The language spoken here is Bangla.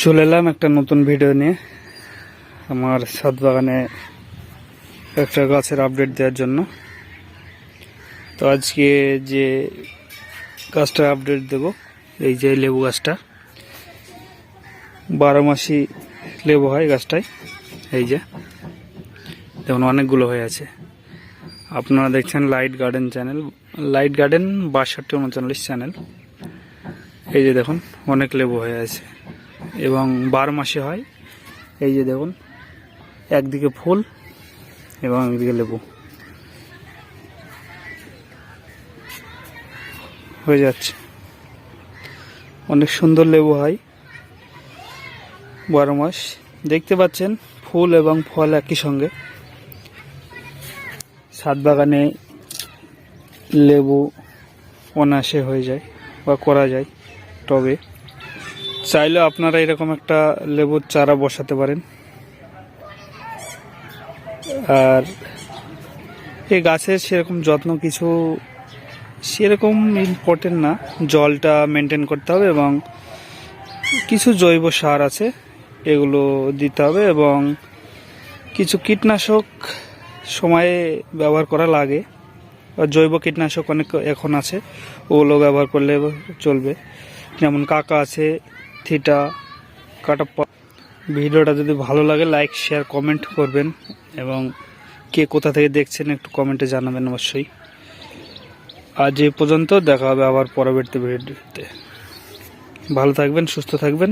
চলে এলাম একটা নতুন ভিডিও নিয়ে আমার ছাদ বাগানে একটা গাছের আপডেট দেওয়ার জন্য। তো আজকে যে গাছটা আপডেট দেব, এই যে লেবু গাছটা 12 মাসই লেবু হয় গাছটায়। এই যে দেখুন অনেকগুলো হয়ে আছে। আপনারা দেখছেন light garden channel, light garden 6239 channel. এই যে দেখুন অনেক লেবু হয়ে আছে এবং 12 মাসে হয়। এই যে দেখুন একদিকে ফুল এবং একদিকে লেবু হয়ে যাচ্ছে। অনেক সুন্দর লেবু হয় 12 মাস। দেখতে পাচ্ছেন ফুল এবং ফল একই সঙ্গে। ছাদ বাগানে লেবু অনায়াসে হয়ে যায় বা করা যায় টবে। চাইলেও আপনারা এরকম একটা লেবুর চারা বসাতে পারেন। আর এই গাছের সেরকম যত্ন কিছু সেরকম ইম্পর্টেন্ট না, জলটা মেনটেন করতে হবে এবং কিছু জৈব সার আছে এগুলো দিতে হবে এবং কিছু কীটনাশক সময়ে ব্যবহার করা লাগে। জৈব কীটনাশক অনেক এখন আছে, ওগুলো ব্যবহার করলে চলবে। যেমন কাকা আছে, থিটা, কাটাপ্পা। ভিডিওটা যদি ভালো লাগে লাইক শেয়ার কমেন্ট করবেন এবং কে কোথা থেকে দেখছেন একটু কমেন্টে জানাবেন অবশ্যই। আজ এ পর্যন্ত, দেখা হবে আবার পরবর্তী ভিডিওতে। ভালো থাকবেন, সুস্থ থাকবেন।